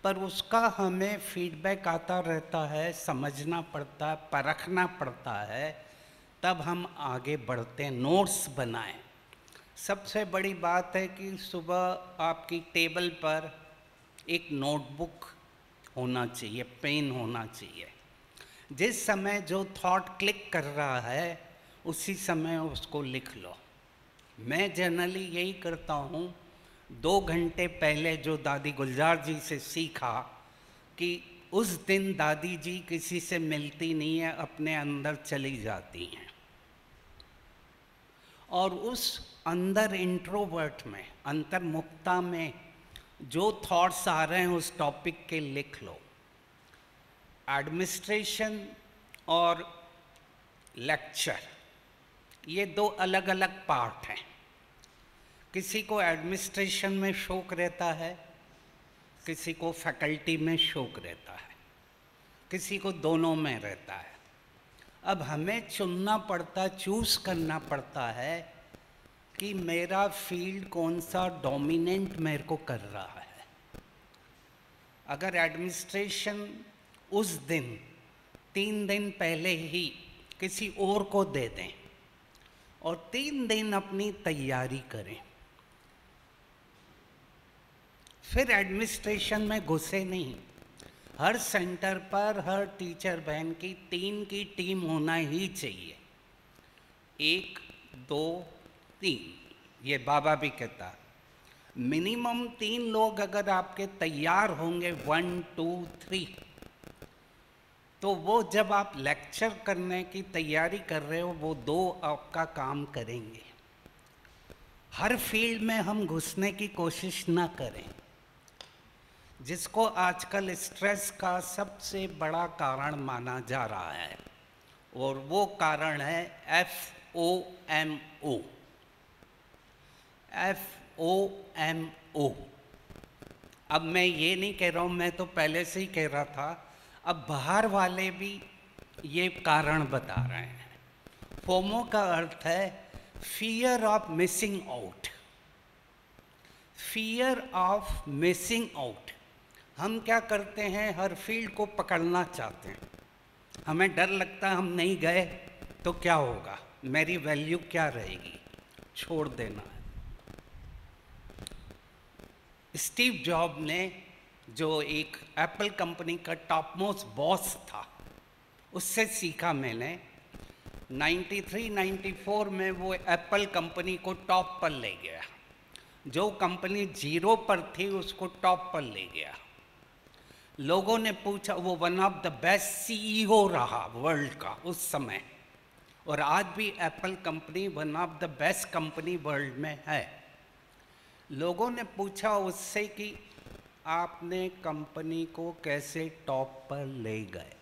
पर उसका हमें फीडबैक आता रहता है, समझना पड़ता है, परखना पड़ता है, तब हम आगे बढ़ते हैं, नोट्स बनाएं। सबसे बड़ी बात है कि सुबह आपकी टेबल पर एक नोटबुक होना चाहिए, पेन होना चाहिए। जिस समय जो थॉट क्लिक कर रहा है उसी समय उसको लिख लो। मैं जनरली यही करता हूँ। 2 घंटे पहले जो दादी गुलजार जी से सीखा कि उस दिन दादी जी किसी से मिलती नहीं है, अपने अंदर चली जाती हैं, और उस अंदर इंट्रोवर्ट में, अंतर्मुखता में जो थॉट्स आ रहे हैं उस टॉपिक के लिख लो। एडमिनिस्ट्रेशन और लेक्चर, ये 2 अलग अलग पार्ट हैं। किसी को एडमिनिस्ट्रेशन में शौक रहता है, किसी को फैकल्टी में शौक रहता है, किसी को दोनों में रहता है। अब हमें चुनना पड़ता, चूज़ करना पड़ता है कि मेरा फील्ड कौन सा डोमिनेंट मेरे को कर रहा है। अगर एडमिनिस्ट्रेशन उस दिन 3 दिन पहले ही किसी और को दे दें और 3 दिन अपनी तैयारी करें, फिर एडमिनिस्ट्रेशन में घुसे नहीं। हर सेंटर पर हर टीचर बहन की 3 की टीम होना ही चाहिए। 1, 2, 3, ये बाबा भी कहता है। मिनिमम 3 लोग अगर आपके तैयार होंगे, 1, 2, 3, तो वो जब आप लेक्चर करने की तैयारी कर रहे हो वो 2 आपका काम करेंगे। हर फील्ड में हम घुसने की कोशिश ना करें, जिसको आजकल स्ट्रेस का सबसे बड़ा कारण माना जा रहा है, और वो कारण है FOMO। FOMO। अब मैं ये नहीं कह रहा हूँ, मैं तो पहले से ही कह रहा था, अब बाहर वाले भी ये कारण बता रहे हैं। फोमो का अर्थ है fear of missing out. Fear of missing out. हम क्या करते हैं, हर फील्ड को पकड़ना चाहते हैं। हमें डर लगता है हम नहीं गए तो क्या होगा, मेरी वैल्यू क्या रहेगी, छोड़ देना है। स्टीव जॉब ने, जो एक एप्पल कंपनी का टॉप मोस्ट बॉस था, उससे सीखा मैंने। 93-94 में वो एप्पल कंपनी को टॉप पर ले गया। जो कंपनी 0 पर थी उसको टॉप पर ले गया। लोगों ने पूछा, वो one of the best CEO रहा वर्ल्ड का उस समय, और आज भी Apple company one of the best company world में है। लोगों ने पूछा उससे कि आपने कंपनी को कैसे टॉप पर ले गए।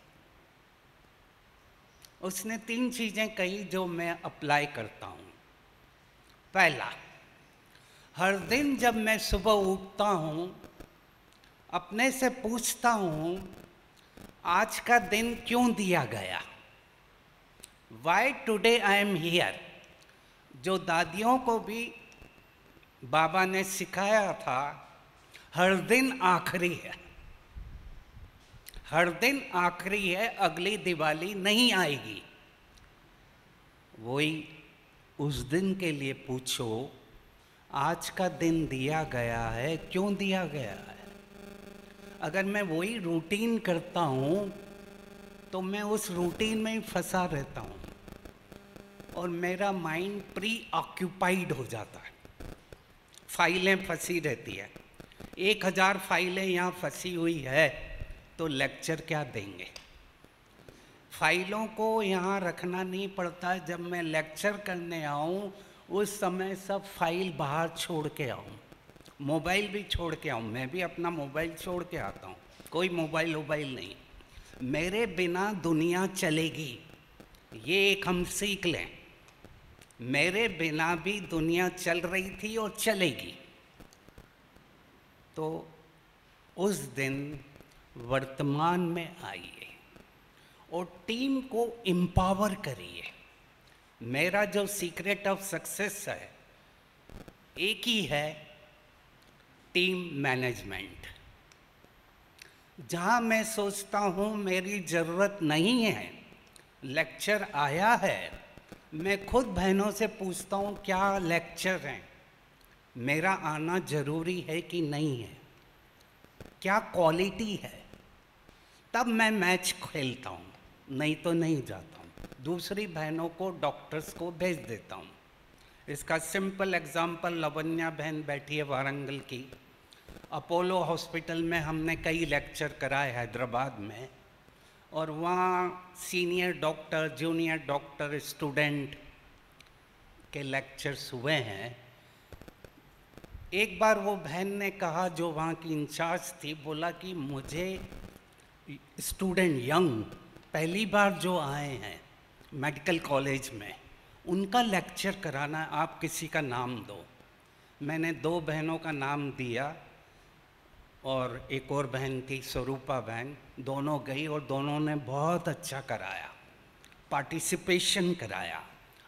उसने 3 चीज़ें कही जो मैं अप्लाई करता हूँ। पहला, हर दिन जब मैं सुबह उठता हूँ अपने से पूछता हूँ आज का दिन क्यों दिया गया, why today I am here. जो दादियों को भी बाबा ने सिखाया था, हर दिन आखिरी है, हर दिन आखिरी है, अगली दिवाली नहीं आएगी। वही उस दिन के लिए पूछो, आज का दिन दिया गया है, क्यों दिया गया है। अगर मैं वही रूटीन करता हूँ तो मैं उस रूटीन में ही फंसा रहता हूँ और मेरा माइंड प्री ऑक्यूपाइड हो जाता है। फाइलें फंसी रहती है, 1000 फाइलें यहाँ फंसी हुई है तो लेक्चर क्या देंगे। फाइलों को यहाँ रखना नहीं पड़ता। जब मैं लेक्चर करने आऊँ उस समय सब फाइल बाहर छोड़ के आऊँ, मोबाइल भी छोड़ के आऊँ। मैं भी अपना मोबाइल छोड़ के आता हूँ, कोई मोबाइल नहीं। मेरे बिना दुनिया चलेगी, ये एक हम सीख लें। मेरे बिना भी दुनिया चल रही थी और चलेगी। तो उस दिन वर्तमान में आइए और टीम को एम्पावर करिए। मेरा जो सीक्रेट ऑफ सक्सेस है एक ही है, टीम मैनेजमेंट। जहाँ मैं सोचता हूँ मेरी ज़रूरत नहीं है, लेक्चर आया है, मैं खुद बहनों से पूछता हूँ क्या लेक्चर हैं, मेरा आना ज़रूरी है कि नहीं है, क्या क्वालिटी है, तब मैं मैच खेलता हूँ, नहीं तो नहीं जाता हूँ। दूसरी बहनों को, डॉक्टर्स को भेज देता हूँ। इसका सिंपल एग्जाम्पल लवन्या बहन बैठी है वारंगल की। अपोलो हॉस्पिटल में हमने कई लेक्चर कराए हैदराबाद में, और वहाँ senior doctor, junior doctor, student के लेक्चर्स हुए हैं। एक बार वो बहन ने कहा, जो वहाँ की इंचार्ज थी, बोला कि मुझे स्टूडेंट यंग पहली बार जो आए हैं मेडिकल कॉलेज में, उनका लेक्चर कराना है, आप किसी का नाम दो। मैंने 2 बहनों का नाम दिया और एक और बहन थी स्वरूपा बहन, दोनों गई और दोनों ने बहुत अच्छा कराया, पार्टिसिपेशन कराया।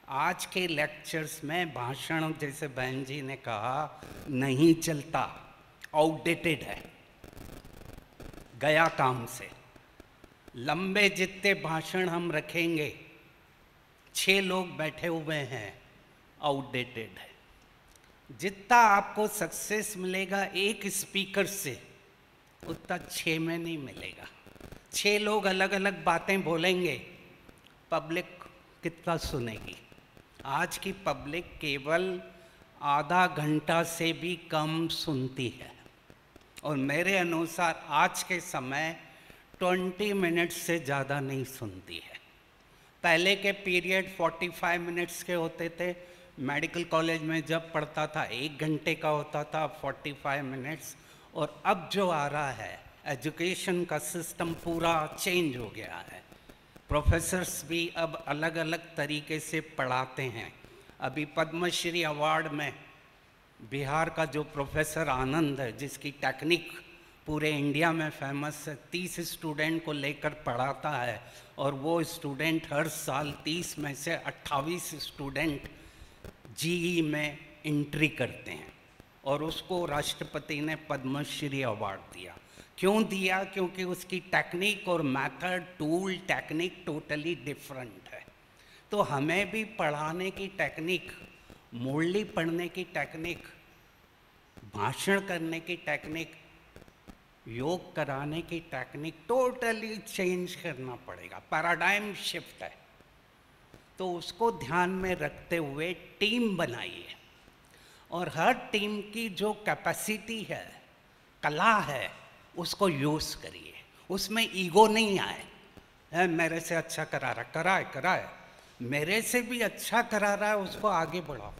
आज के लेक्चर्स में भाषण, जैसे बहन जी ने कहा, नहीं चलता, आउटडेटेड है, गया काम से। लंबे जितने भाषण हम रखेंगे, 6 लोग बैठे हुए हैं, आउटडेटेड है। जितना आपको सक्सेस मिलेगा एक स्पीकर से, उतना 6 में नहीं मिलेगा। 6 लोग अलग अलग बातें बोलेंगे, पब्लिक कितना सुनेगी? आज की पब्लिक केवल आधा घंटा से भी कम सुनती है, और मेरे अनुसार आज के समय 20 मिनट्स से ज़्यादा नहीं सुनती है। पहले के पीरियड 45 मिनट्स के होते थे, मेडिकल कॉलेज में जब पढ़ता था 1 घंटे का होता था, 45 मिनट्स। और अब जो आ रहा है, एजुकेशन का सिस्टम पूरा चेंज हो गया है। प्रोफेसर्स भी अब अलग अलग तरीके से पढ़ाते हैं। अभी पद्मश्री अवार्ड में बिहार का जो प्रोफेसर आनंद है, जिसकी टेक्निक पूरे इंडिया में फेमस है, 30 स्टूडेंट को लेकर पढ़ाता है, और वो स्टूडेंट हर साल 30 में से 28 स्टूडेंट जीई में एंट्री करते हैं, और उसको राष्ट्रपति ने पद्मश्री अवार्ड दिया। क्यों दिया? क्योंकि उसकी टेक्निक और method, tool, technique totally different है। तो हमें भी पढ़ाने की टेक्निक, मुरली पढ़ने की टेक्निक, भाषण करने की टेक्निक, योग कराने की टेक्निक टोटली चेंज करना पड़ेगा। पैराडाइम शिफ्ट है। तो उसको ध्यान में रखते हुए टीम बनाइए, और हर टीम की जो कैपेसिटी है, कला है, उसको यूज़ करिए। उसमें ईगो नहीं आए, है मेरे से अच्छा करा रहा, कराए, मेरे से भी अच्छा करा रहा है, उसको आगे बढ़ाओ।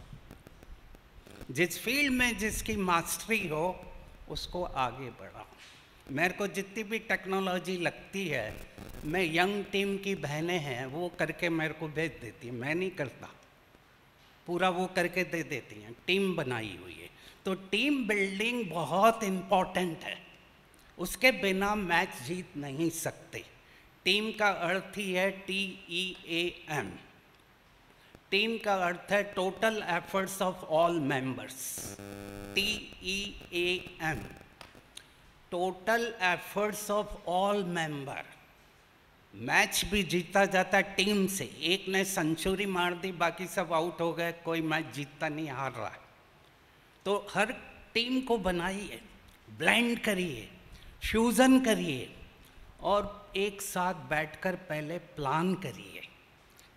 जिस फील्ड में जिसकी मास्टरी हो, उसको आगे बढ़ाओ। मेरे को जितनी भी टेक्नोलॉजी लगती है, मैं यंग टीम की बहनें हैं, वो करके मेरे को भेज देती हैं, मैं नहीं करता, पूरा वो करके दे देती हैं, टीम बनाई हुई है। तो टीम बिल्डिंग बहुत इम्पॉर्टेंट है, उसके बिना मैच जीत नहीं सकते। टीम का अर्थ ही है TEAM। टीम का अर्थ है total efforts of all members, TEAM, total efforts of all member. Match भी जीता जाता है टीम से। एक ने सेंचुरी मार दी, बाकी सब आउट हो गए, कोई मैच जीतता नहीं, हार रहा है। तो हर टीम को बनाइए, ब्लेंड करिए, फ्यूज़न करिए, और एक साथ बैठकर पहले प्लान करिए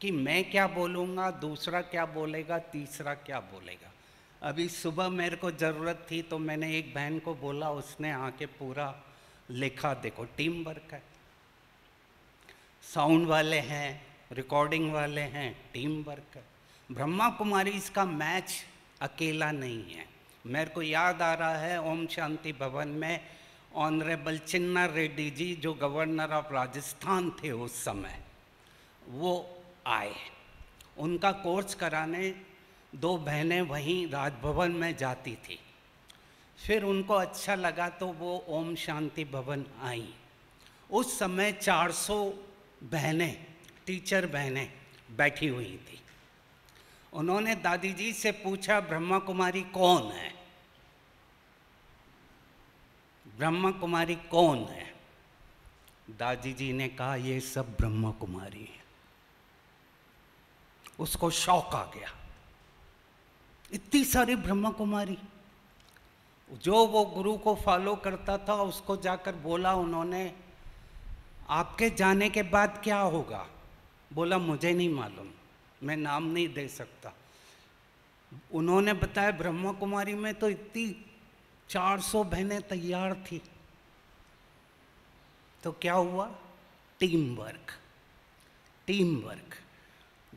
कि मैं क्या बोलूँगा, दूसरा क्या बोलेगा, तीसरा क्या बोलेगा। अभी सुबह मेरे को ज़रूरत थी तो मैंने एक बहन को बोला, उसने आके पूरा लिखा। देखो, टीम वर्क है। साउंड वाले हैं, रिकॉर्डिंग वाले हैं, टीम वर्क है। ब्रह्मा कुमारी इसका मैच अकेला नहीं है। मेरे को याद आ रहा है, ओम शांति भवन में ऑनरेबल चिन्ना रेड्डी जी, जो गवर्नर ऑफ राजस्थान थे उस समय, वो आए। उनका कोर्स कराने 2 बहनें वहीं राजभवन में जाती थी। फिर उनको अच्छा लगा तो वो ओम शांति भवन आई। उस समय 400 बहनें, टीचर बहनें बैठी हुई थी। उन्होंने दादी जी से पूछा, ब्रह्मा कुमारी कौन है? ब्रह्मा कुमारी कौन है? दादी जी ने कहा ये सब ब्रह्मा कुमारी है। उसको शौक आ गया, इतनी सारी ब्रह्मा कुमारी। जो वो गुरु को फॉलो करता था उसको जाकर बोला उन्होंने, आपके जाने के बाद क्या होगा? बोला मुझे नहीं मालूम, मैं नाम नहीं दे सकता। उन्होंने बताया ब्रह्मा कुमारी में तो इतनी 400 बहनें तैयार थी। तो क्या हुआ? Team work. टीम वर्क,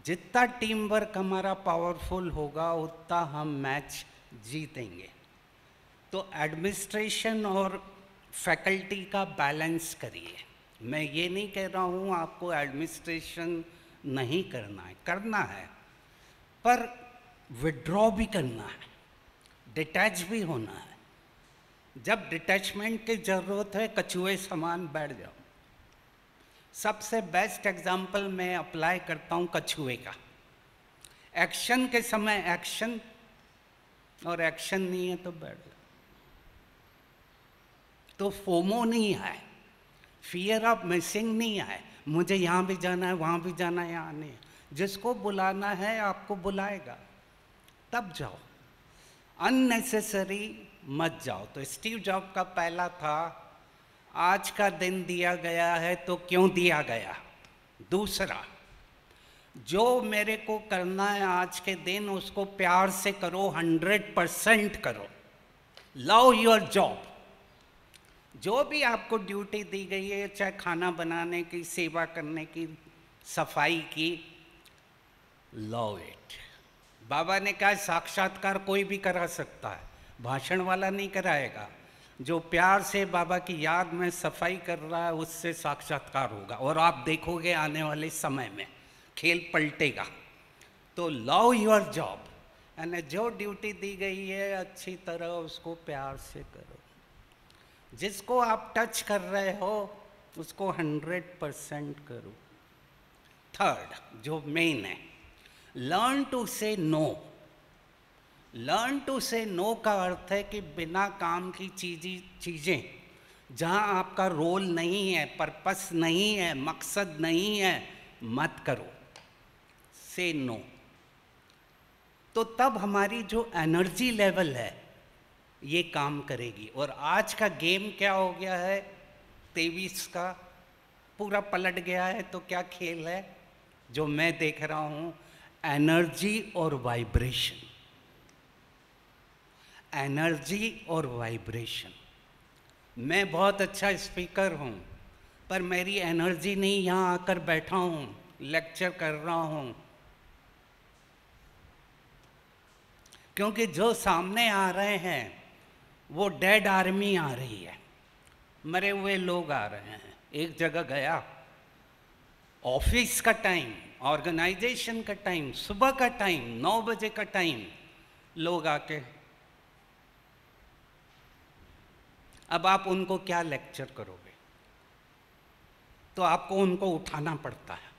जितना टीम वर्क हमारा पावरफुल होगा उतना हम मैच जीतेंगे। तो एडमिनिस्ट्रेशन और फैकल्टी का बैलेंस करिए। मैं ये नहीं कह रहा हूँ आपको एडमिनिस्ट्रेशन नहीं करना है, पर विड्रॉ भी करना है, डिटैच भी होना है। जब डिटैचमेंट की ज़रूरत है, कछुए समान बैठ जाओ। सबसे बेस्ट एग्जाम्पल मैं अप्लाई करता हूँ कछुए का। एक्शन के समय एक्शन, और एक्शन नहीं है तो बैठ जाओ। तो फोमो नहीं है, फियर ऑफ मिसिंग नहीं है, मुझे यहाँ भी जाना है वहाँ भी जाना है, यहाँ नहीं। जिसको बुलाना है आपको बुलाएगा, तब जाओ, अननेसेसरी मत जाओ। तो स्टीव जॉब का पहला था, आज का दिन दिया गया है तो क्यों दिया गया। दूसरा, जो मेरे को करना है आज के दिन उसको प्यार से करो, 100% करो। Love your job. जो भी आपको ड्यूटी दी गई है, चाहे खाना बनाने की, सेवा करने की, सफाई की, लव इट। बाबा ने कहा साक्षात्कार कोई भी करा सकता है, भाषण वाला नहीं कराएगा। जो प्यार से बाबा की याद में सफाई कर रहा है उससे साक्षात्कार होगा, और आप देखोगे आने वाले समय में खेल पलटेगा। तो लव योर जॉब, यानी जो ड्यूटी दी गई है अच्छी तरह उसको प्यार से करो। जिसको आप टच कर रहे हो उसको 100% करो। थर्ड, जो मेन है, लर्न टू से नो। लर्न टू से नो का अर्थ है कि बिना काम की चीज़ें जहाँ आपका रोल नहीं है, पर्पस नहीं है, मकसद नहीं है, मत करो। से नो। तो तब हमारी जो एनर्जी लेवल है ये काम करेगी। और आज का गेम क्या हो गया है, 23 का पूरा पलट गया है। तो क्या खेल है जो मैं देख रहा हूँ? एनर्जी और वाइब्रेशन। एनर्जी और वाइब्रेशन। मैं बहुत अच्छा स्पीकर हूँ, पर मेरी एनर्जी नहीं, यहाँ आकर बैठा हूँ, लेक्चर कर रहा हूँ। क्योंकि जो सामने आ रहे हैं वो डेड आर्मी आ रही है, मरे हुए लोग आ रहे हैं। एक जगह गया, ऑफिस का टाइम, ऑर्गेनाइजेशन का टाइम, सुबह का टाइम, 9 बजे का टाइम, लोग आके, अब आप उनको क्या लेक्चर करोगे? तो आपको उनको उठाना पड़ता है,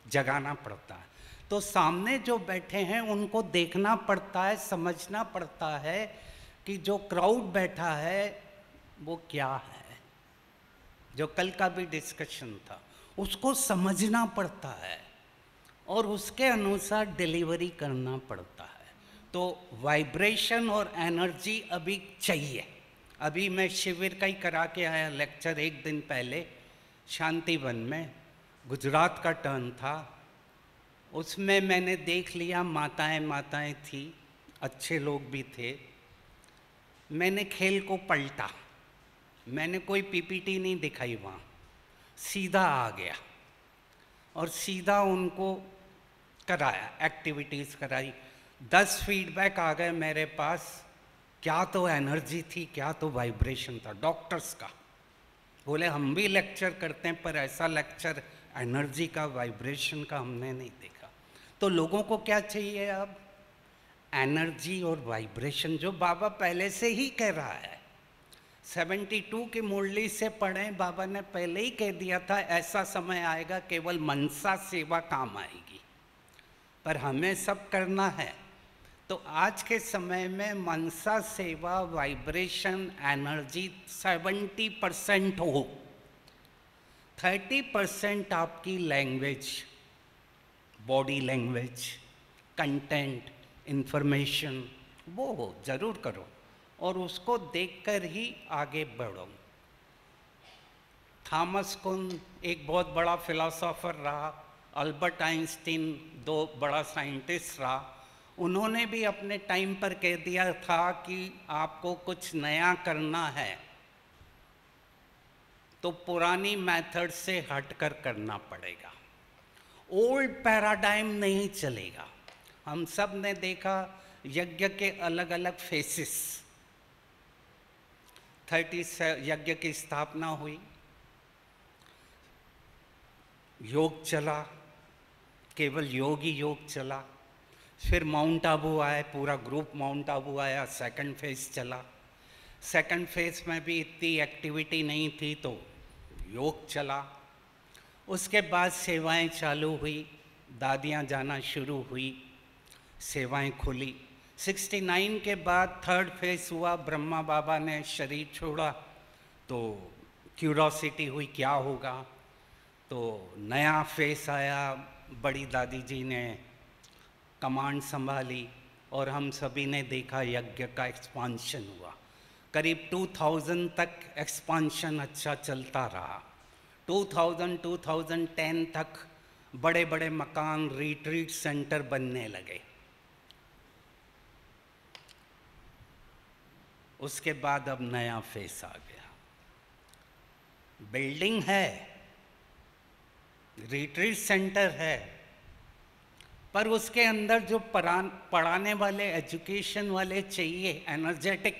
जगाना पड़ता है। तो सामने जो बैठे हैं उनको देखना पड़ता है, समझना पड़ता है कि जो क्राउड बैठा है वो क्या है। जो कल का भी डिस्कशन था उसको समझना पड़ता है और उसके अनुसार डिलीवरी करना पड़ता है। तो वाइब्रेशन और एनर्जी अभी चाहिए। अभी मैं शिविर का ही करा के आया लेक्चर 1 दिन पहले शांतिवन में, गुजरात का टर्न था। उसमें मैंने देख लिया माताएं थी, अच्छे लोग भी थे। मैंने खेल को पलटा, मैंने कोई पीपीटी नहीं दिखाई वहाँ, सीधा आ गया और सीधा उनको कराया, एक्टिविटीज़ कराई। 10 फीडबैक आ गए मेरे पास, क्या तो एनर्जी थी, क्या तो वाइब्रेशन था। डॉक्टर्स का बोले हम भी लेक्चर करते हैं पर ऐसा लेक्चर एनर्जी का, वाइब्रेशन का हमने नहीं देखा। तो लोगों को क्या चाहिए अब? एनर्जी और वाइब्रेशन, जो बाबा पहले से ही कह रहा है। 72 की मुरली से पढ़ें, बाबा ने पहले ही कह दिया था ऐसा समय आएगा केवल मनसा सेवा काम आएगी, पर हमें सब करना है। तो आज के समय में मनसा सेवा, वाइब्रेशन, एनर्जी 70% हो 30% आपकी language, body language, content, information, वो हो जरूर करो और उसको देखकर ही आगे बढ़ो। थॉमस कुन एक बहुत बड़ा फिलोसोफर रहा, अल्बर्ट आइंस्टीन दो बड़ा साइंटिस्ट रहा, उन्होंने भी अपने टाइम पर कह दिया था कि आपको कुछ नया करना है तो पुरानी मेथड से हटकर करना पड़ेगा, ओल्ड पैराडाइम नहीं चलेगा। हम सब ने देखा यज्ञ के अलग अलग फेसेस। 30 यज्ञ की स्थापना हुई, योग चला, केवल योग ही योग चला, फिर माउंट आबू आए, पूरा ग्रुप माउंट आबू आया, सेकंड फेज चला, सेकंड फेज में भी इतनी एक्टिविटी नहीं थी तो योग चला, उसके बाद सेवाएं चालू हुई, दादियाँ जाना शुरू हुई, सेवाएं खुली। 69 के बाद थर्ड फेज हुआ, ब्रह्मा बाबा ने शरीर छोड़ा तो क्यूरोसिटी हुई क्या होगा, तो नया फेस आया, बड़ी दादी जी ने कमांड संभाली और हम सभी ने देखा यज्ञ का एक्सपांशन हुआ। करीब 2000 तक एक्सपांशन अच्छा चलता रहा। 2010 तक बड़े बड़े मकान, रिट्रीट सेंटर बनने लगे। उसके बाद अब नया फेस आ गया, बिल्डिंग है, रिट्रीट सेंटर है, पर उसके अंदर जो पढ़ाने वाले, एजुकेशन वाले चाहिए, एनर्जेटिक,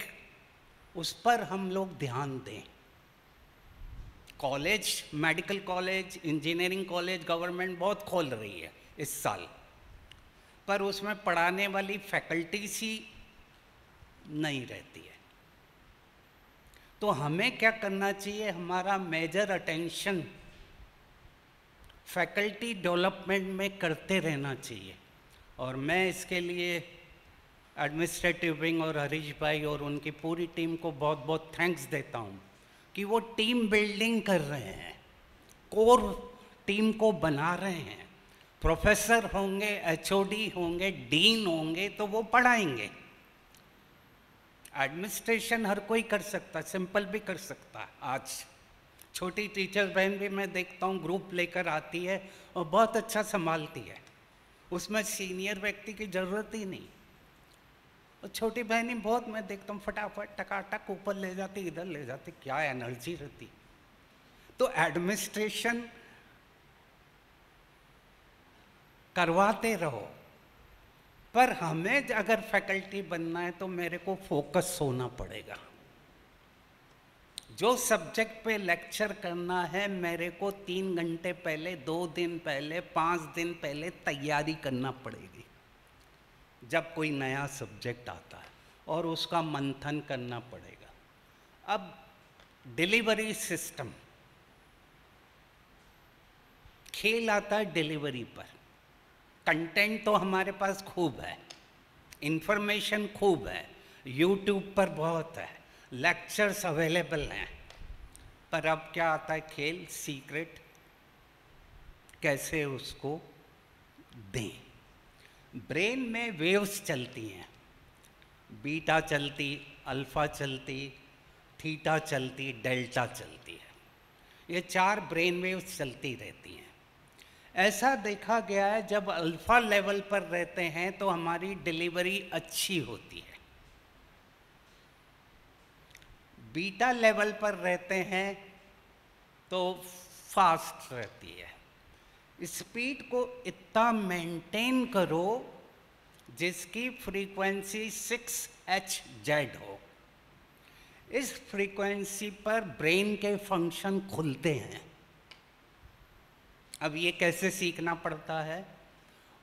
उस पर हम लोग ध्यान दें। College, medical college, engineering college government बहुत खोल रही है इस साल, पर उसमें पढ़ाने वाली फैकल्टीज ही नहीं रहती है। तो हमें क्या करना चाहिए, हमारा मेजर अटेंशन फैकल्टी डेवलपमेंट में करते रहना चाहिए। और मैं इसके लिए एडमिनिस्ट्रेटिव विंग और हरीश भाई और उनकी पूरी टीम को बहुत बहुत थैंक्स देता हूँ कि वो टीम बिल्डिंग कर रहे हैं, कोर टीम को बना रहे हैं। प्रोफेसर होंगे, एचओडी होंगे, डीन होंगे तो वो पढ़ाएंगे। एडमिनिस्ट्रेशन हर कोई कर सकता है, सिंपल भी कर सकता है। आज छोटी टीचर बहन भी मैं देखता हूँ ग्रुप लेकर आती है और बहुत अच्छा संभालती है, उसमें सीनियर व्यक्ति की ज़रूरत ही नहीं। और छोटी बहनी बहुत मैं देखता हूँ फटाफट टकाटक ऊपर ले जाती, इधर ले जाती, क्या एनर्जी रहती। तो एडमिनिस्ट्रेशन करवाते रहो, पर हमें अगर फैकल्टी बनना है तो मेरे को फोकस होना पड़ेगा। जो सब्जेक्ट पे लेक्चर करना है मेरे को 3 घंटे पहले, 2 दिन पहले, 5 दिन पहले तैयारी करना पड़ेगी जब कोई नया सब्जेक्ट आता है, और उसका मंथन करना पड़ेगा। अब डिलीवरी सिस्टम, खेल आता है डिलीवरी पर। कंटेंट तो हमारे पास खूब है, इंफॉर्मेशन खूब है, यूट्यूब पर बहुत है, लेक्चर्स अवेलेबल हैं, पर अब क्या आता है, खेल, सीक्रेट, कैसे उसको दें। ब्रेन में वेव्स चलती हैं, बीटा चलती, अल्फा चलती, थीटा चलती, डेल्टा चलती है। ये 4 ब्रेन वेव्स चलती रहती हैं। ऐसा देखा गया है जब अल्फा लेवल पर रहते हैं तो हमारी डिलीवरी अच्छी होती है, बीटा लेवल पर रहते हैं तो फास्ट रहती है। स्पीड को इतना मेंटेन करो जिसकी फ्रीक्वेंसी 6Hz हो। इस फ्रीक्वेंसी पर ब्रेन के फंक्शन खुलते हैं। अब ये कैसे सीखना पड़ता है,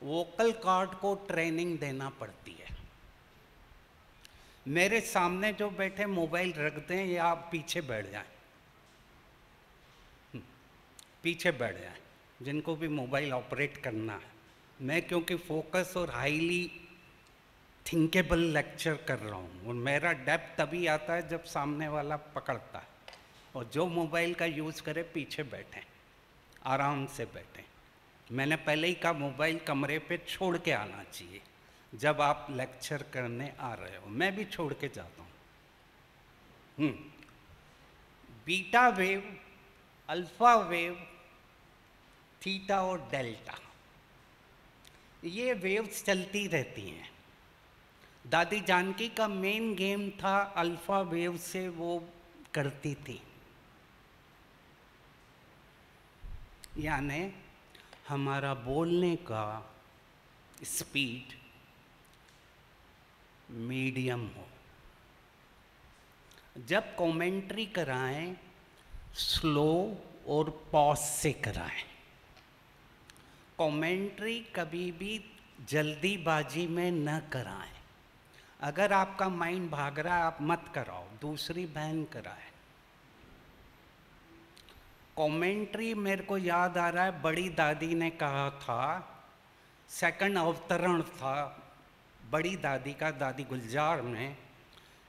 वोकल कॉर्ड को ट्रेनिंग देना पड़ती है। मेरे सामने जो बैठे मोबाइल रख दें या आप पीछे बैठ जाएं, पीछे बैठ जाएं, जिनको भी मोबाइल ऑपरेट करना है। मैं क्योंकि फोकस और हाईली थिंकेबल लेक्चर कर रहा हूँ और मेरा डेप्थ तभी आता है जब सामने वाला पकड़ता है, और जो मोबाइल का यूज़ करे पीछे बैठें। आराम से बैठें। मैंने पहले ही कहा मोबाइल कमरे पे छोड़ के आना चाहिए जब आप लेक्चर करने आ रहे हो। मैं भी छोड़ के जाता हूँ। Beta wave, alpha wave, theta और डेल्टा, ये वेव्स चलती रहती हैं। दादी जानकी का मेन गेम था अल्फा वेव से वो करती थी, यानी हमारा बोलने का स्पीड मीडियम हो। जब कमेंट्री कराएं स्लो और पॉज से कराएं। कमेंट्री कभी भी जल्दीबाजी में न कराएं। अगर आपका माइंड भाग रहा है आप मत कराओ, दूसरी बहन कराए। कमेंट्री मेरे को याद आ रहा है, बड़ी दादी ने कहा था, सेकंड अवतरण था बड़ी दादी का, दादी गुलजार में।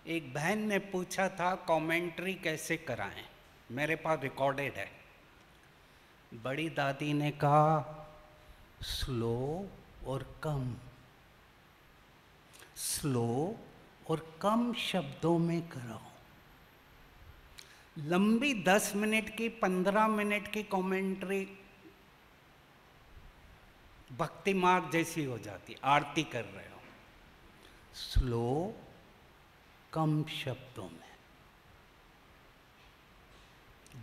एक बहन ने पूछा था कमेंट्री कैसे कराएं, मेरे पास रिकॉर्डेड है। बड़ी दादी ने कहा स्लो और कम, स्लो और कम शब्दों में कराओ। लंबी 10 मिनट की 15 मिनट की कमेंट्री भक्ति मार्ग जैसी हो जाती, आरती कर रहे हो। स्लो, कम शब्दों में।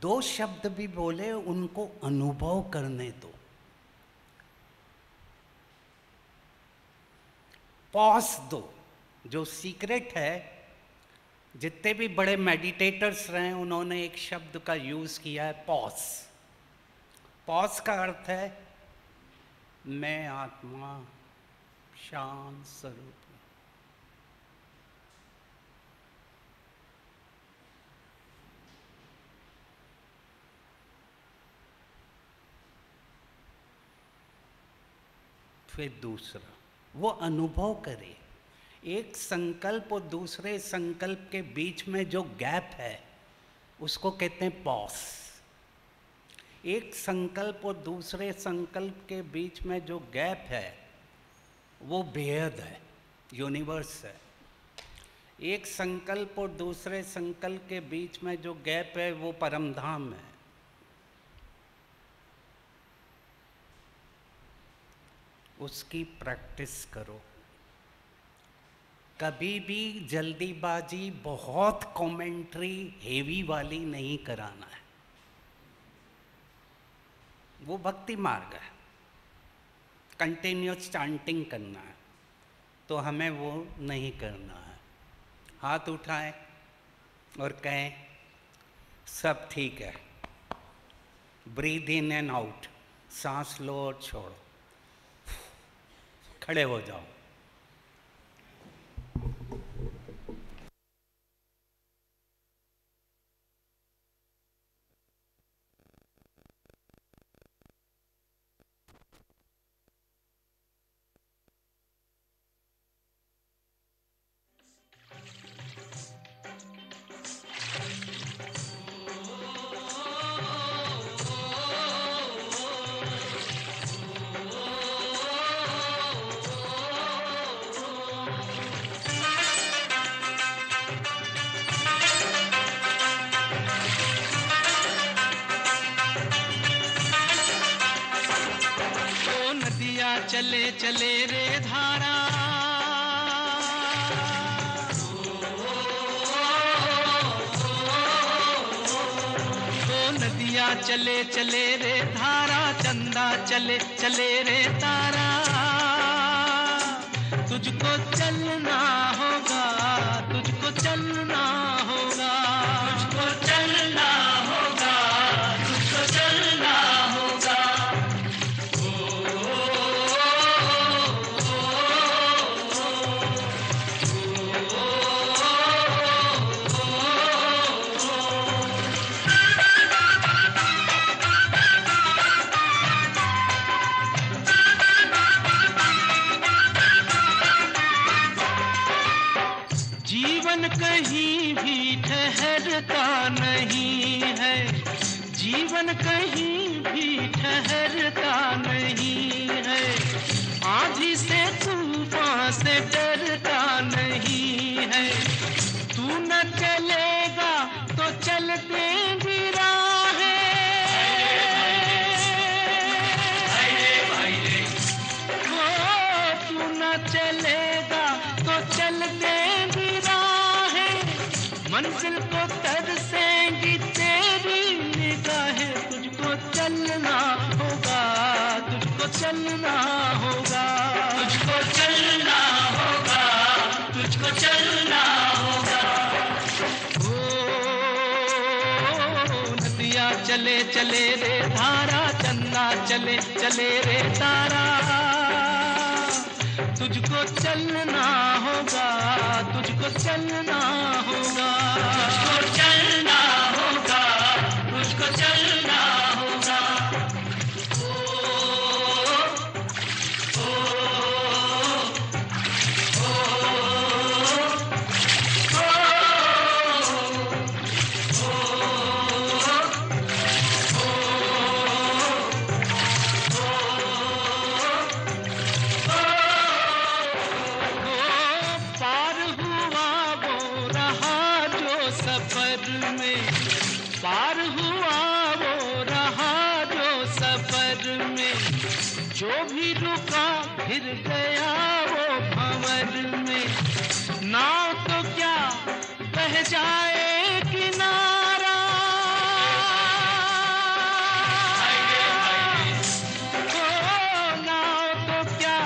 2 शब्द भी बोले उनको अनुभव करने दो। पॉज दो। जो सीक्रेट है, जितने भी बड़े मेडिटेटर्स रहे उन्होंने एक शब्द का यूज किया है, पॉज। पॉज का अर्थ है मैं आत्मा शांत स्वरूप हूं। फिर दूसरा, वो अनुभव करे। एक संकल्प और दूसरे संकल्प के बीच में जो गैप है उसको कहते हैं पॉज। एक संकल्प और दूसरे संकल्प के बीच में जो गैप है वो बेहद है, यूनिवर्स है। एक संकल्प और दूसरे संकल्प के बीच में जो गैप है वो परमधाम है। उसकी प्रैक्टिस करो। कभी भी जल्दीबाजी, बहुत कमेंट्री हेवी वाली नहीं कराना है। वो भक्ति मार्ग है, कंटिन्यूस चांटिंग करना है, तो हमें वो नहीं करना है। हाथ उठाएं और कहें सब ठीक है। ब्रीथ इन एंड आउट, सांस लो और छोड़ो। खड़े हो जाओ। चले चले रे धारा, ओ नदिया चले चले रे धारा, चंदा चले चले रे तारा। तुझको चलना होगा, तुझको चलना होगा, तुझको चलना होगा, तुझको चलना होगा। जीवन कहीं भी ठहरता नहीं है, जीवन कहीं कभी ठहरता नहीं है, आंधी से तूफान से डरता नहीं है। तू न चलेगा तो चलते गिरा है, तू न चलेगा तो चलते गिरा है। मंजिल को तरसेंगी तेरी निगाहें, तुझको चलना होगा, तुझको चलना होगा, तुझको चलना होगा, तुझको चलना होगा। ओ नदिया चले चले रे धारा, चंदा चले चले रे तारा, तुझको चलना होगा, तुझको चलना होगा, तुझको चलना होगा, तुझको चलना होगा। पार हुआ वो रहा जो सफर में, जो भी रुका फिर गया वो भंवर में। नाव तो क्या बह जाए किनारा, नाव तो क्या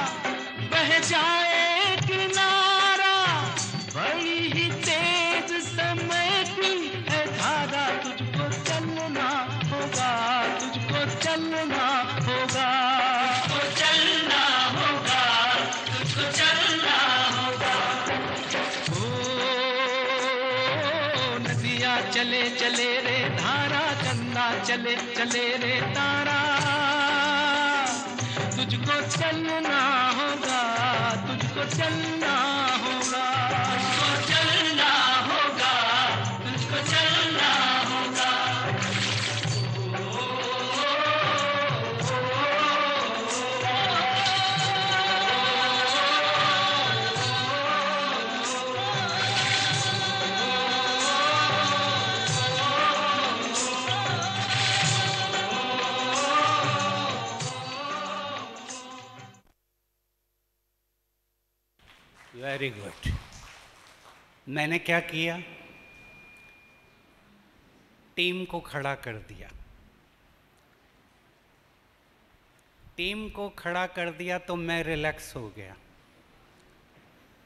बह जाए किनारा, बड़ी ही तेज समय की है धारा। तुझको चलना होगा, तुझको चलना होगा, तुझको चलना होगा, तुझको चलना होगा। ओ नदिया चले चले रे धारा, चंदा चले चले रे तारा, तुझको चलना होगा, तुझको चलना होगा, तुझको चलना होगा, तुझको चलना होगा। Very good. मैंने क्या किया, टीम को खड़ा कर दिया। टीम को खड़ा कर दिया तो मैं रिलैक्स हो गया,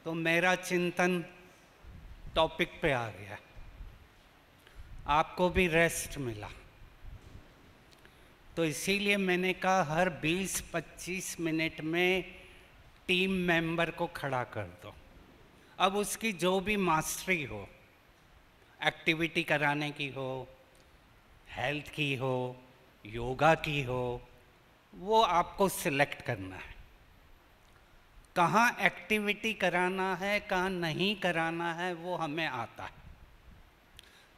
तो मेरा चिंतन टॉपिक पे आ गया, आपको भी रेस्ट मिला। तो इसीलिए मैंने कहा हर 20-25 मिनट में टीम मेंबर को खड़ा कर दो। अब उसकी जो भी मास्टरी हो, एक्टिविटी कराने की हो, हेल्थ की हो, योगा की हो, वो आपको सिलेक्ट करना है। कहाँ एक्टिविटी कराना है, कहाँ नहीं कराना है, वो हमें आता है।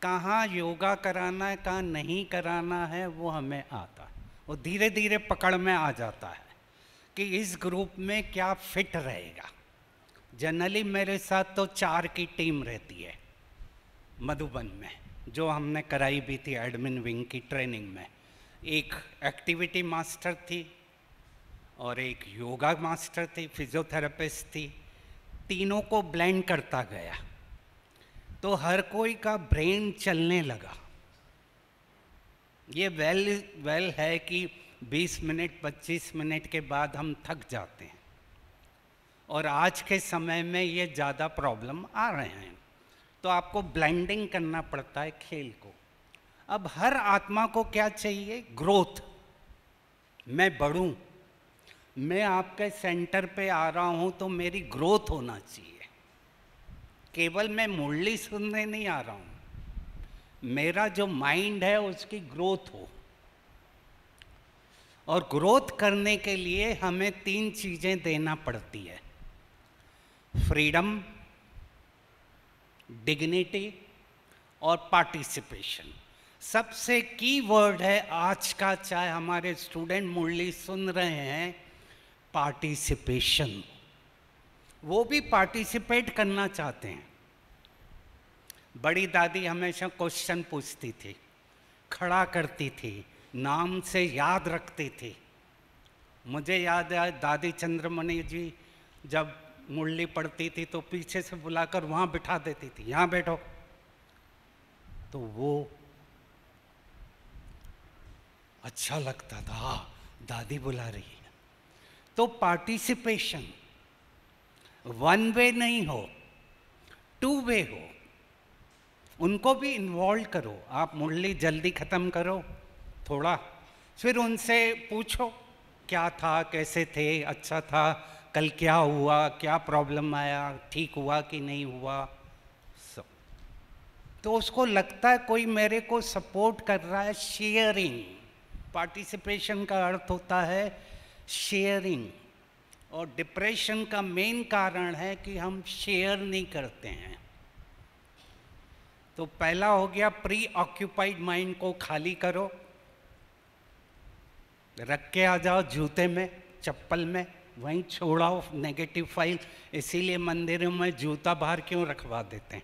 कहाँ योगा कराना है, कहाँ नहीं कराना है, वो हमें आता है। वो धीरे धीरे पकड़ में आ जाता है कि इस ग्रुप में क्या फिट रहेगा। जनरली मेरे साथ तो 4 की टीम रहती है मधुबन में, जो हमने कराई भी थी एडमिन विंग की ट्रेनिंग में। एक एक्टिविटी मास्टर थी और एक योगा मास्टर थी, फिजियोथेरेपिस्ट थी। तीनों को ब्लेंड करता गया तो हर कोई का ब्रेन चलने लगा। ये वेल है कि 20 मिनट 25 मिनट के बाद हम थक जाते हैं, और आज के समय में ये ज़्यादा प्रॉब्लम आ रहे हैं, तो आपको ब्लेंडिंग करना पड़ता है खेल को। अब हर आत्मा को क्या चाहिए? ग्रोथ। मैं बढ़ूं, मैं आपके सेंटर पे आ रहा हूं तो मेरी ग्रोथ होना चाहिए। केवल मैं मुरली सुनने नहीं आ रहा हूं, मेरा जो माइंड है उसकी ग्रोथ हो। और ग्रोथ करने के लिए हमें 3 चीज़ें देना पड़ती है: फ्रीडम, डिग्निटी और पार्टिसिपेशन। सबसे की वर्ड है आज का, चाहे हमारे स्टूडेंट मुरली सुन रहे हैं, पार्टिसिपेशन। वो भी पार्टिसिपेट करना चाहते हैं। बड़ी दादी हमेशा क्वेश्चन पूछती थी, खड़ा करती थी, नाम से याद रखती थी। मुझे याद है दादी चंद्रमणि जी जब मुरली पढ़ती थी तो पीछे से बुलाकर वहाँ बिठा देती थी, यहाँ बैठो। तो वो अच्छा लगता था, दादी बुला रही है। तो पार्टिसिपेशन वन वे नहीं हो, टू वे हो। उनको भी इन्वॉल्व करो। आप मुरली जल्दी ख़त्म करो थोड़ा, फिर उनसे पूछो क्या था, कैसे थे, अच्छा था, कल क्या हुआ, क्या प्रॉब्लम आया, ठीक हुआ कि नहीं हुआ, सब। तो उसको लगता है कोई मेरे को सपोर्ट कर रहा है। शेयरिंग, पार्टिसिपेशन का अर्थ होता है शेयरिंग। और डिप्रेशन का मेन कारण है कि हम शेयर नहीं करते हैं। तो पहला हो गया, प्री ऑक्यूपाइड माइंड को खाली करो, रख के आ जाओ जूते में, चप्पल में, वहीं छोड़ाओ नेगेटिव फाइल। इसीलिए मंदिरों में जूता बाहर क्यों रखवा देते हैं,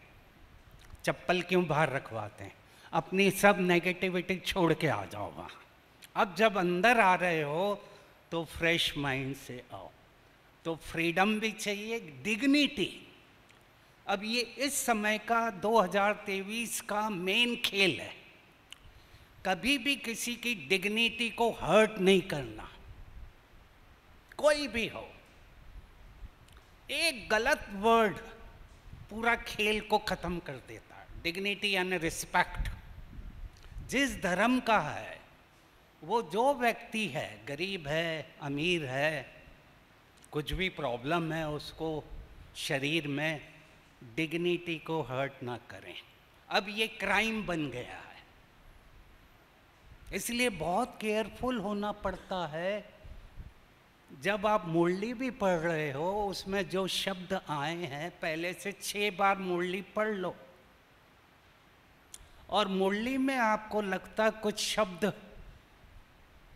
चप्पल क्यों बाहर रखवाते हैं? अपनी सब नेगेटिविटी छोड़ के आ जाओ वहाँ। अब जब अंदर आ रहे हो तो फ्रेश माइंड से आओ। तो फ्रीडम भी चाहिए, डिग्निटी। अब ये इस समय का 2023 का मेन खेल है। कभी भी किसी की डिग्निटी को हर्ट नहीं करना, कोई भी हो। एक गलत वर्ड पूरा खेल को खत्म कर देता है। डिग्निटी यानी रिस्पेक्ट। जिस धर्म का है, वो जो व्यक्ति है, गरीब है, अमीर है, कुछ भी प्रॉब्लम है उसको शरीर में, डिग्निटी को हर्ट ना करें। अब ये क्राइम बन गया है, इसलिए बहुत केयरफुल होना पड़ता है। जब आप मुरली भी पढ़ रहे हो, उसमें जो शब्द आए हैं पहले से 6 बार मुरली पढ़ लो। और मुरली में आपको लगता कुछ शब्द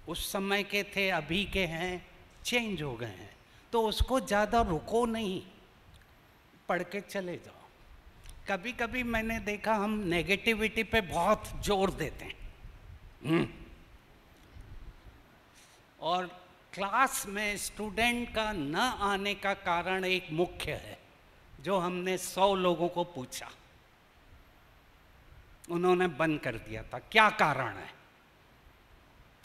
उस समय के थे, अभी के हैं, चेंज हो गए हैं, तो उसको ज़्यादा रुको नहीं, पढ़ के चले जाओ। कभी कभी मैंने देखा हम नेगेटिविटी पे बहुत जोर देते हैं। और क्लास में स्टूडेंट का न आने का कारण एक मुख्य है, जो हमने 100 लोगों को पूछा, उन्होंने बंद कर दिया था। क्या कारण है?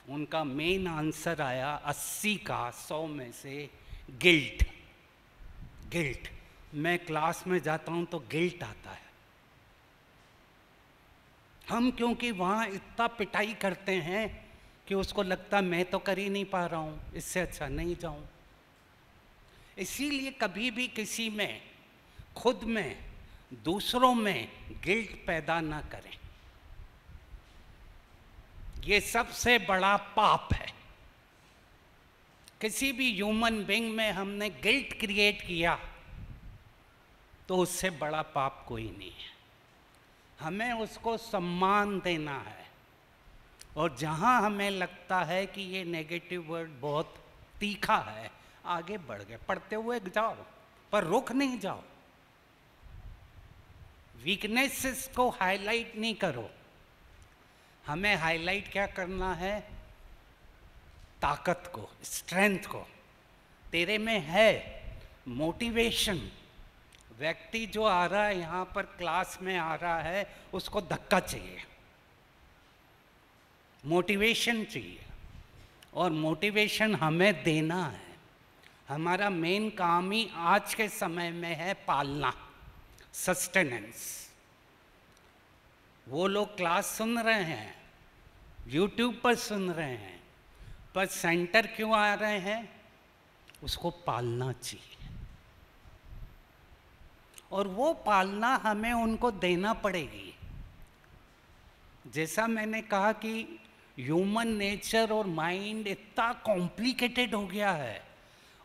उनका मेन आंसर आया 80 का 100 में से, गिल्ट। गिल्ट, मैं क्लास में जाता हूं तो गिल्ट आता है। हम क्योंकि वहाँ इतना पिटाई करते हैं कि उसको लगता मैं तो कर ही नहीं पा रहा हूँ, इससे अच्छा नहीं जाऊँ। इसीलिए कभी भी किसी में, खुद में, दूसरों में गिल्ट पैदा ना करें। ये सबसे बड़ा पाप है। किसी भी ह्यूमन बीइंग में हमने गिल्ट क्रिएट किया तो उससे बड़ा पाप कोई नहीं है। हमें उसको सम्मान देना है। और जहाँ हमें लगता है कि ये नेगेटिव वर्ड बहुत तीखा है, आगे बढ़ गए, पढ़ते हुए जाओ, पर रुक नहीं जाओ। वीकनेसेस को हाईलाइट नहीं करो। हमें हाईलाइट क्या करना है? ताकत को, स्ट्रेंथ को। तेरे में है मोटिवेशन। व्यक्ति जो आ रहा है यहाँ पर क्लास में आ रहा है, उसको धक्का चाहिए, मोटिवेशन चाहिए। और मोटिवेशन हमें देना है। हमारा मेन काम ही आज के समय में है पालना, सस्टेनेंस। वो लोग क्लास सुन रहे हैं, यूट्यूब पर सुन रहे हैं, पर सेंटर क्यों आ रहे हैं? उसको पालना चाहिए। और वो पालना हमें उनको देना पड़ेगी। जैसा मैंने कहा कि ह्यूमन नेचर और माइंड इतना कॉम्प्लिकेटेड हो गया है,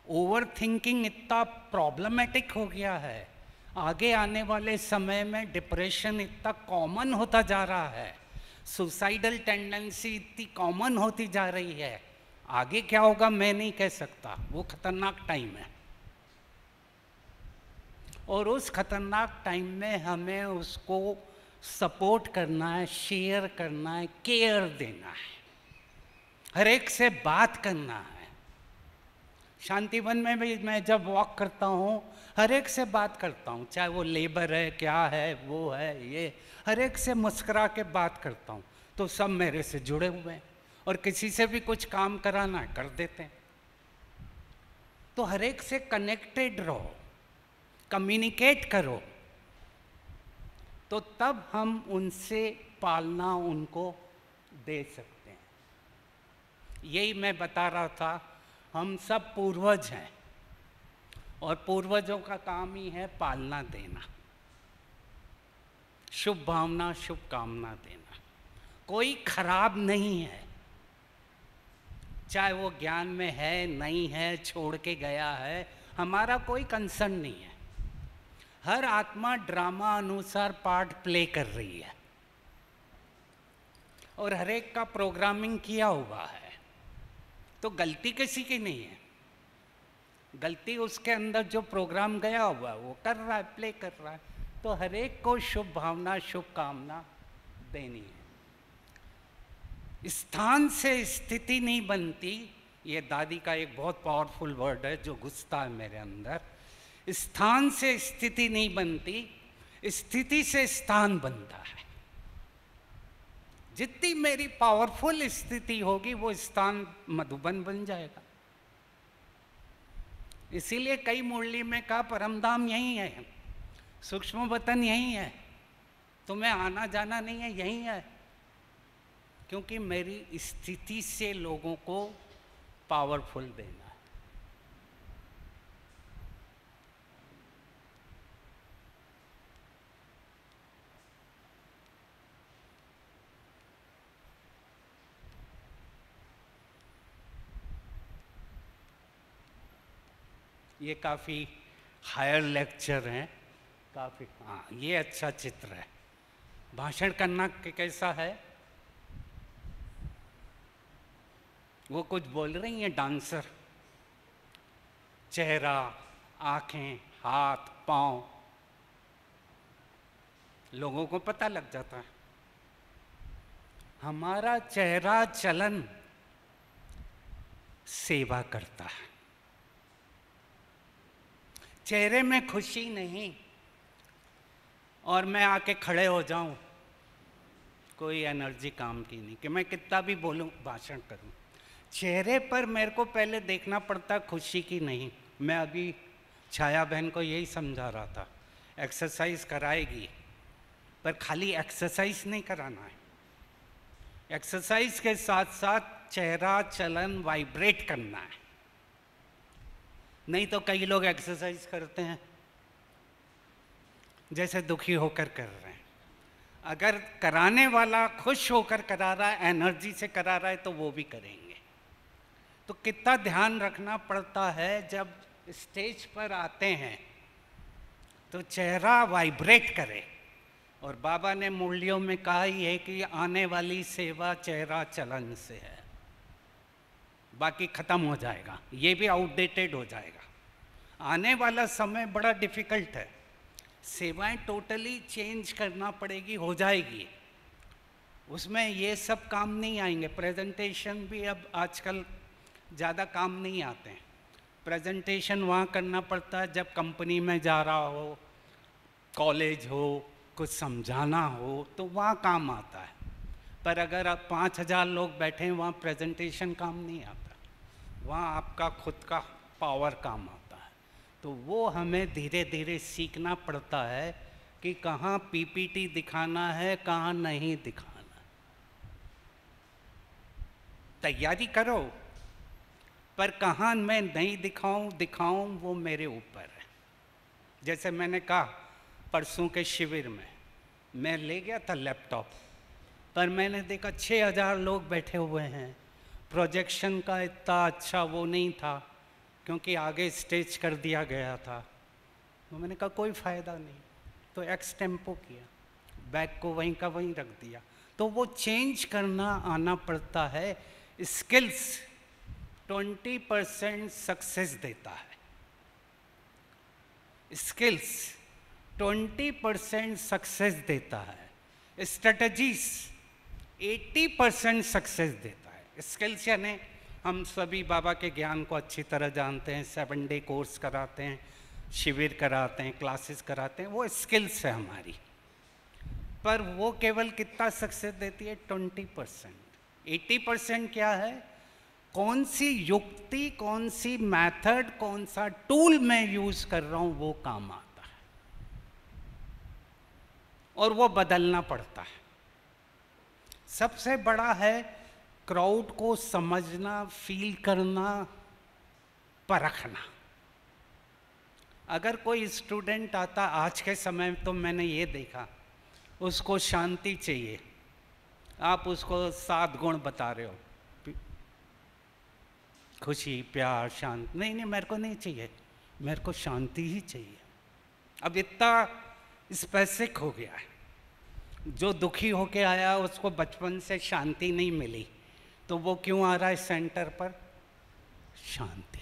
ओवर थिंकिंग इतना प्रॉब्लमेटिक हो गया है, आगे आने वाले समय में डिप्रेशन इतना कॉमन होता जा रहा है। सुसाइडल टेंडेंसी इतनी कॉमन होती जा रही है, आगे क्या होगा मैं नहीं कह सकता, वो खतरनाक टाइम है। और उस खतरनाक टाइम में हमें उसको सपोर्ट करना है, शेयर करना है, केयर देना है, हर एक से बात करना है। शांतिवन में भी मैं जब वॉक करता हूँ हर एक से बात करता हूँ, चाहे वो लेबर है, क्या है, वो है, ये, हर एक से मुस्कुरा के बात करता हूँ, तो सब मेरे से जुड़े हुए हैं और किसी से भी कुछ काम कराना है कर देते हैं। तो हर एक से कनेक्टेड रहो, कम्युनिकेट करो, तो तब हम उनसे पालना उनको दे सकते हैं। यही मैं बता रहा था, हम सब पूर्वज हैं और पूर्वजों का काम ही है पालना देना, शुभ भावना, शुभकामना देना। कोई खराब नहीं है, चाहे वो ज्ञान में है, नहीं है, छोड़ के गया है, हमारा कोई कंसर्न नहीं है। हर आत्मा ड्रामा अनुसार पार्ट प्ले कर रही है और हर एक का प्रोग्रामिंग किया हुआ है, तो गलती किसी की नहीं है। गलती उसके अंदर जो प्रोग्राम गया हुआ है वो कर रहा है, प्ले कर रहा है। तो हर एक को शुभ भावना, शुभकामना देनी है। स्थान से स्थिति नहीं बनती, ये दादी का एक बहुत पावरफुल वर्ड है जो घुसता है मेरे अंदर। स्थान से स्थिति नहीं बनती, स्थिति से स्थान बनता है। जितनी मेरी पावरफुल स्थिति होगी वो स्थान मधुबन बन जाएगा। इसीलिए कई मुरली में कहा परमधाम यही है, सूक्ष्म वतन यही है, तुम्हें आना जाना नहीं है, यही है। क्योंकि मेरी स्थिति से लोगों को पावरफुल देना है। ये काफ़ी हायर लेक्चर हैं, काफ़ी। हाँ, ये अच्छा चित्र है। भाषण करना कैसा है? वो कुछ बोल रही हैं डांसर, चेहरा, आंखें, हाथ, पाँव, लोगों को पता लग जाता है। हमारा चेहरा चलन सेवा करता है। चेहरे में खुशी नहीं और मैं आके खड़े हो जाऊं, कोई एनर्जी काम की नहीं कि मैं कितना भी बोलूं, भाषण करूं। चेहरे पर मेरे को पहले देखना पड़ता खुशी की नहीं। मैं अभी छाया बहन को यही समझा रहा था, एक्सरसाइज कराएगी पर खाली एक्सरसाइज नहीं कराना है, एक्सरसाइज के साथ साथ चेहरा चलन वाइब्रेट करना है। नहीं तो कई लोग एक्सरसाइज करते हैं जैसे दुखी होकर कर रहे हैं। अगर कराने वाला खुश होकर करा रहा है, एनर्जी से करा रहा है, तो वो भी करेंगे। तो कितना ध्यान रखना पड़ता है जब स्टेज पर आते हैं तो चेहरा वाइब्रेट करे। और बाबा ने मुरलियों में कहा ही है कि आने वाली सेवा चेहरा चलन से है, बाकी खत्म हो जाएगा, ये भी आउटडेटेड हो जाएगा। आने वाला समय बड़ा डिफिकल्ट है, सेवाएं टोटली चेंज करना पड़ेगी, हो जाएगी, उसमें ये सब काम नहीं आएंगे। प्रेजेंटेशन भी अब आजकल ज़्यादा काम नहीं आते हैं। प्रेजेंटेशन वहाँ करना पड़ता है जब कंपनी में जा रहा हो, कॉलेज हो, कुछ समझाना हो, तो वहाँ काम आता है। पर अगर आप 5000 लोग बैठे हैं वहाँ प्रेजेंटेशन काम नहीं आता, वहाँ आपका खुद का पावर काम आता है। तो वो हमें धीरे धीरे सीखना पड़ता है कि कहाँ पीपीटी दिखाना है, कहाँ नहीं दिखाना है। तैयारी करो, पर कहाँ मैं नहीं दिखाऊं वो मेरे ऊपर है। जैसे मैंने कहा परसों के शिविर में मैं ले गया था लैपटॉप, पर मैंने देखा 6000 लोग बैठे हुए हैं। प्रोजेक्शन का इतना अच्छा वो नहीं था क्योंकि आगे स्टेज कर दिया गया था। तो मैंने कहा कोई फ़ायदा नहीं, तो एक्स टेम्पो किया, बैग को वहीं का वहीं रख दिया। तो वो चेंज करना आना पड़ता है। स्किल्स 20% सक्सेस देता है, स्किल्स 20% सक्सेस देता है, स्ट्रेटजीज 80% सक्सेस देता है। स्किल्स यानी हम सभी बाबा के ज्ञान को अच्छी तरह जानते हैं, 7 डे कोर्स कराते हैं, शिविर कराते हैं, क्लासेस कराते हैं, वो स्किल्स है हमारी। पर वो केवल कितना सक्सेस देती है? 20%। 80% क्या है? कौन सी युक्ति, कौन सी मेथड, कौन सा टूल मैं यूज कर रहा हूं, वो काम आता है और वो बदलना पड़ता है। सबसे बड़ा है क्राउड को समझना, फील करना, परखना। अगर कोई स्टूडेंट आता आज के समय में, तो मैंने ये देखा, उसको शांति चाहिए, आप उसको 7 गुण बता रहे हो, खुशी, प्यार, शांत, नहीं नहीं मेरे को नहीं चाहिए, मेरे को शांति ही चाहिए। अब इतना स्पेसिफिक हो गया है। जो दुखी होके आया उसको बचपन से शांति नहीं मिली, तो वो क्यों आ रहा है सेंटर पर? शांति।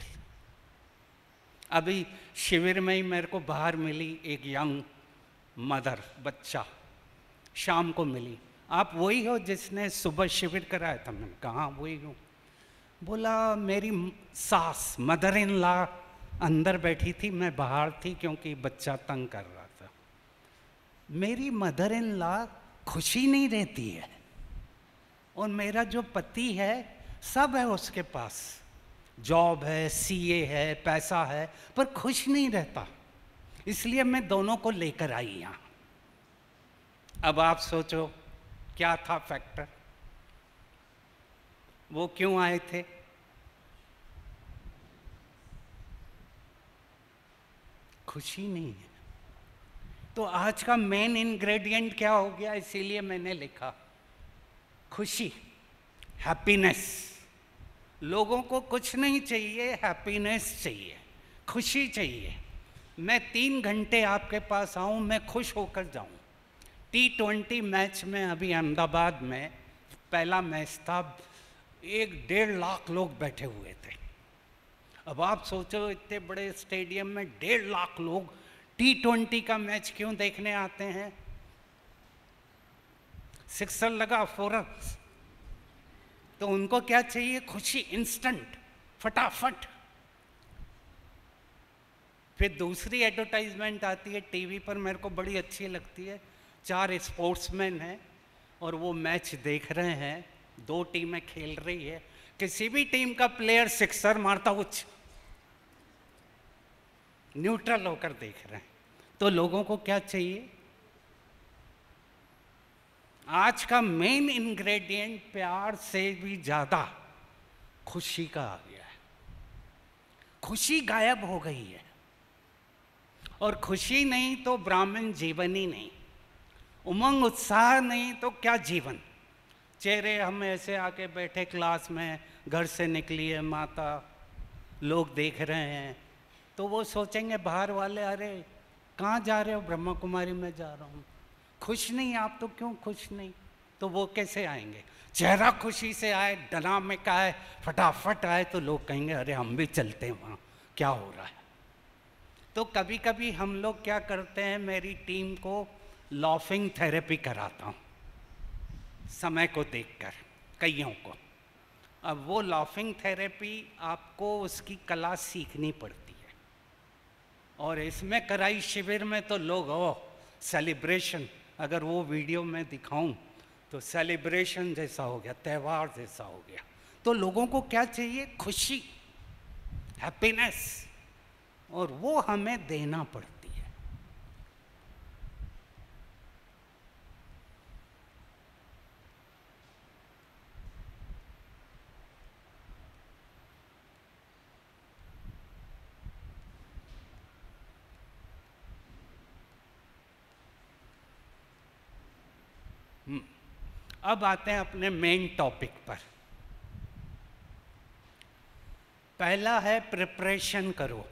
अभी शिविर में ही मेरे को बाहर मिली एक यंग मदर, बच्चा, शाम को मिली। आप वही हो जिसने सुबह शिविर कराया था? मैंने कहा हाँ वही हूँ। बोला मेरी सास, मदर इन लॉ अंदर बैठी थी, मैं बाहर थी क्योंकि बच्चा तंग कर रहा था। मेरी मदर इन लॉ खुशी नहीं रहती है, और मेरा जो पति है सब है उसके पास, जॉब है, सीए है, पैसा है, पर खुश नहीं रहता, इसलिए मैं दोनों को लेकर आई यहाँ। अब आप सोचो क्या था फैक्टर, वो क्यों आए थे? खुशी नहीं है। तो आज का मेन इंग्रेडिएंट क्या हो गया? इसीलिए मैंने लिखा खुशी, हैप्पीनेस। लोगों को कुछ नहीं चाहिए, हैप्पीनेस चाहिए, खुशी चाहिए। मैं 3 घंटे आपके पास आऊं, मैं खुश होकर जाऊं। T20 मैच में अभी अहमदाबाद में पहला मैच था, 1-1.5 लाख लोग बैठे हुए थे। अब आप सोचो इतने बड़े स्टेडियम में 1.5 लाख लोग T20 का मैच क्यों देखने आते हैं? सिक्सर लगा, 4 तो उनको क्या चाहिए? खुशी, इंस्टेंट, फटाफट। फिर दूसरी एडवर्टाइजमेंट आती है टीवी पर, मेरे को बड़ी अच्छी लगती है। 4 स्पोर्ट्समैन हैं और वो मैच देख रहे हैं, 2 टीमें खेल रही है, किसी भी टीम का प्लेयर सिक्सर मारता कुछ न्यूट्रल होकर देख रहे हैं। तो लोगों को क्या चाहिए? आज का मेन इंग्रेडिएंट प्यार से भी ज्यादा खुशी का आ गया है। खुशी गायब हो गई है, और खुशी नहीं तो ब्राह्मण जीवन ही नहीं, उमंग उत्साह नहीं तो क्या जीवन। चेहरे हम ऐसे आके बैठे क्लास में, घर से निकली है माता, लोग देख रहे हैं, तो वो सोचेंगे बाहर वाले, अरे कहाँ जा रहे हो? ब्रह्मा कुमारी में जा रहा हूँ। खुश नहीं आप तो क्यों खुश नहीं? तो वो कैसे आएंगे? चेहरा खुशी से आए, डायनामिक आए, फटाफट आए, तो लोग कहेंगे अरे हम भी चलते हैं वहाँ, क्या हो रहा है। तो कभी कभी हम लोग क्या करते हैं, मेरी टीम को लाफिंग थेरेपी कराता हूँ समय को देखकर, कईयों को। अब वो लाफिंग थेरेपी आपको उसकी कला सीखनी पड़ती है, और इसमें कराई शिविर में तो लोग सेलिब्रेशन, अगर वो वीडियो में दिखाऊं तो सेलिब्रेशन जैसा हो गया, त्यौहार जैसा हो गया। तो लोगों को क्या चाहिए? खुशी, हैप्पीनेस, और वो हमें देना पड़ती है। अब आते हैं अपने मेन टॉपिक पर। पहला है प्रिपरेशन करो।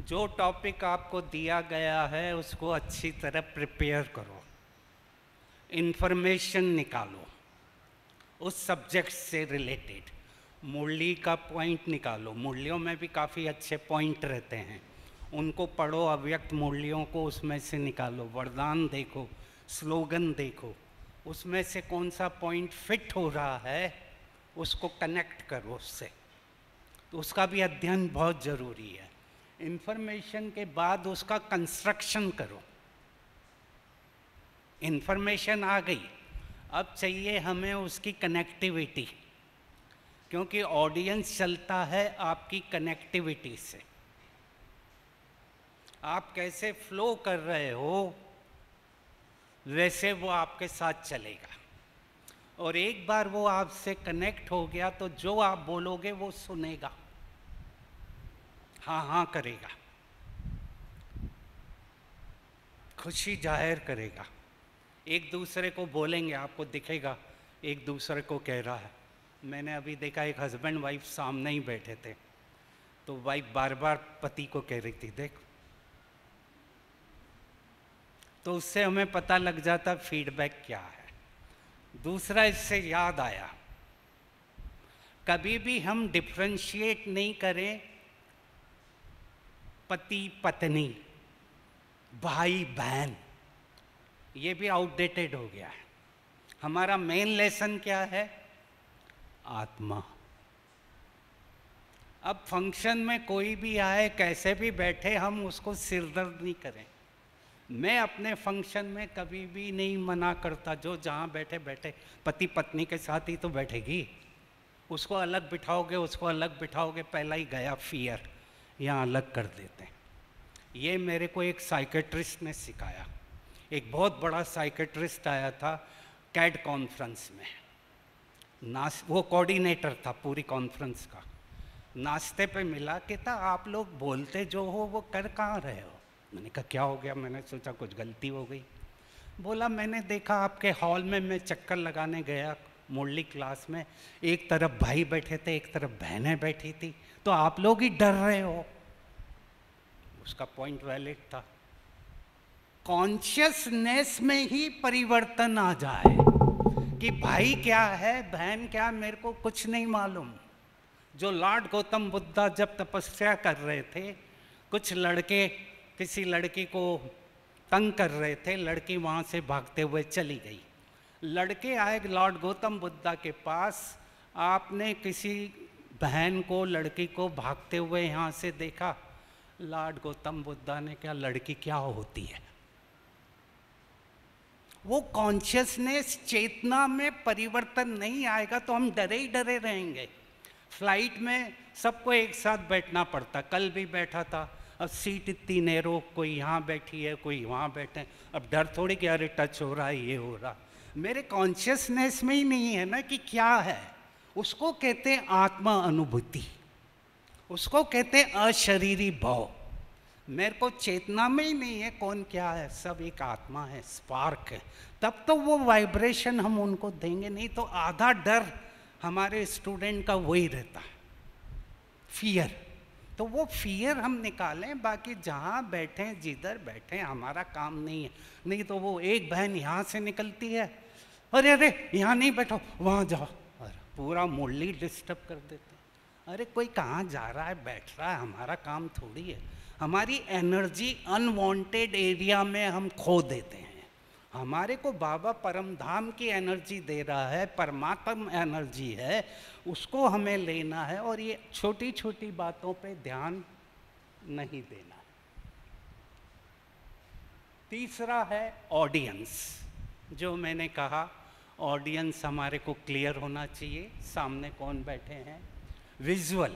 जो टॉपिक आपको दिया गया है उसको अच्छी तरह प्रिपेयर करो। इंफॉर्मेशन निकालो उस सब्जेक्ट से रिलेटेड। मुरली का पॉइंट निकालो, मुरलियों में भी काफ़ी अच्छे पॉइंट रहते हैं, उनको पढ़ो। अव्यक्त मुरलियों को उसमें से निकालो, वरदान देखो, स्लोगन देखो, उसमें से कौन सा पॉइंट फिट हो रहा है उसको कनेक्ट करो उससे। तो उसका भी अध्ययन बहुत ज़रूरी है। इंफॉर्मेशन के बाद उसका कंस्ट्रक्शन करो। इंफॉर्मेशन आ गई, अब चाहिए हमें उसकी कनेक्टिविटी, क्योंकि ऑडियंस चलता है आपकी कनेक्टिविटी से। आप कैसे फ्लो कर रहे हो वैसे वो आपके साथ चलेगा, और एक बार वो आपसे कनेक्ट हो गया तो जो आप बोलोगे वो सुनेगा, हाँ हाँ करेगा, खुशी जाहिर करेगा। एक दूसरे को बोलेंगे, आपको दिखेगा एक दूसरे को कह रहा है। मैंने अभी देखा एक हस्बैंड वाइफ सामने ही बैठे थे, तो वाइफ बार बार पति को कह रही थी देख, तो उससे हमें पता लग जाता फीडबैक क्या है। दूसरा, इससे याद आया, कभी भी हम डिफ्रेंशिएट नहीं करें पति पत्नी, भाई बहन, ये भी आउटडेटेड हो गया है। हमारा मेन लेसन क्या है? आत्मा। अब फंक्शन में कोई भी आए, कैसे भी बैठे, हम उसको सिरदर्द नहीं करें। मैं अपने फंक्शन में कभी भी नहीं मना करता, जो जहाँ बैठे बैठे, पति पत्नी के साथ ही तो बैठेगी, उसको अलग बिठाओगे, उसको अलग बिठाओगे, पहला ही गया फियर, यहाँ अलग कर देते हैं। ये मेरे को एक साइकेट्रिस्ट ने सिखाया। एक बहुत बड़ा साइकेट्रिस्ट आया था कैड कॉन्फ्रेंस में, वो कोऑर्डिनेटर था पूरी कॉन्फ्रेंस का। नाश्ते पे मिला, कहता आप लोग बोलते जो हो वो कर कहाँ रहे हो? मैंने कहा क्या हो गया? मैंने सोचा कुछ गलती हो गई। बोला मैंने देखा आपके हॉल में, मैं चक्कर लगाने गया मुरली क्लास में, एक तरफ भाई बैठे थे, एक तरफ बहनें बैठी थी, तो आप लोग ही डर रहे हो। उसका पॉइंट वैलिड था। कॉन्शियसनेस में ही परिवर्तन आ जाए कि भाई क्या है, बहन क्या, मेरे को कुछ नहीं मालूम। जो लॉर्ड गौतम बुद्धा जब तपस्या कर रहे थे, कुछ लड़के किसी लड़की को तंग कर रहे थे, लड़की वहाँ से भागते हुए चली गई। लड़के आए लॉर्ड गौतम बुद्धा के पास, आपने किसी बहन को, लड़की को भागते हुए यहाँ से देखा? लॉर्ड गौतम बुद्धा ने कहा लड़की क्या होती है? वो कॉन्शियसनेस, चेतना में परिवर्तन नहीं आएगा तो हम डरे ही डरे रहेंगे। फ्लाइट में सबको एक साथ बैठना पड़ता, कल भी बैठा था, अब सीट इतनी नैरो, कोई यहाँ बैठी है, कोई वहाँ बैठे, अब डर थोड़ी कि अरे टच हो रहा है, ये हो रहा। मेरे कॉन्शियसनेस में ही नहीं है ना कि क्या है। उसको कहते हैं आत्मा अनुभूति, उसको कहते हैं अशरीरी भाव। मेरे को चेतना में ही नहीं है कौन क्या है, सब एक आत्मा है, स्पार्क है। तब तो वो वाइब्रेशन हम उनको देंगे, नहीं तो आधा डर हमारे स्टूडेंट का वही रहता है, फियर। तो वो फियर हम निकालें, बाकी जहाँ बैठे जिधर बैठे हमारा काम नहीं है। नहीं तो वो एक बहन यहाँ से निकलती है, अरे अरे यहाँ नहीं बैठो, वहाँ जाओ, अरे पूरा मुरली डिस्टर्ब कर देते। अरे कोई कहाँ जा रहा है, बैठ रहा है, हमारा काम थोड़ी है। हमारी एनर्जी अनवांटेड एरिया में हम खो देते हैं। हमारे को बाबा परम धाम की एनर्जी दे रहा है, परमात्मा एनर्जी है, उसको हमें लेना है, और ये छोटी छोटी बातों पे ध्यान नहीं देना। तीसरा है ऑडियंस। जो मैंने कहा, ऑडियंस हमारे को क्लियर होना चाहिए, सामने कौन बैठे हैं। विजुअल,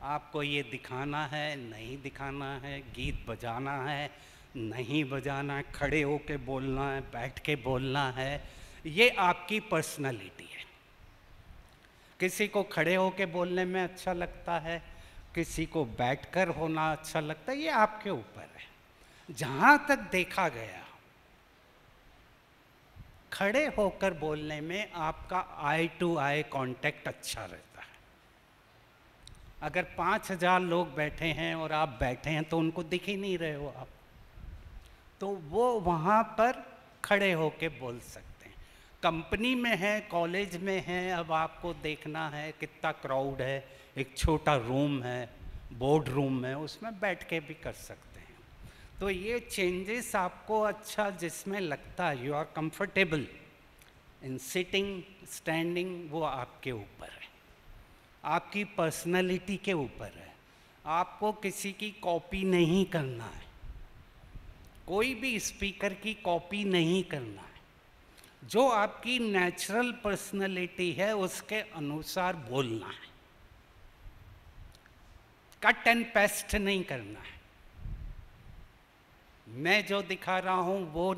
आपको ये दिखाना है, नहीं दिखाना है, गीत बजाना है, नहीं बजाना है, खड़े होके बोलना है, बैठ के बोलना है, ये आपकी पर्सनालिटी है। किसी को खड़े होके बोलने में अच्छा लगता है, किसी को बैठकर होना अच्छा लगता है, ये आपके ऊपर है। जहाँ तक देखा गया, खड़े होकर बोलने में आपका आई टू आई कांटेक्ट अच्छा रहता है। अगर 5000 लोग बैठे हैं और आप बैठे हैं तो उनको दिख ही नहीं रहे हो आप, तो वो वहाँ पर खड़े होके बोल सकते हैं। कंपनी में है, कॉलेज में है, अब आपको देखना है कितना क्राउड है, एक छोटा रूम है, बोर्ड रूम है, उसमें बैठ के भी कर सकते हैं। तो ये चेंजेस आपको अच्छा जिसमें लगता है you are comfortable in sitting standing, वो आपके ऊपर है, आपकी पर्सनालिटी के ऊपर है। आपको किसी की कॉपी नहीं करना है, कोई भी स्पीकर की कॉपी नहीं करना है। जो आपकी नेचुरल पर्सनालिटी है उसके अनुसार बोलना है, कट एंड पेस्ट नहीं करना है। मैं जो दिखा रहा हूँ वो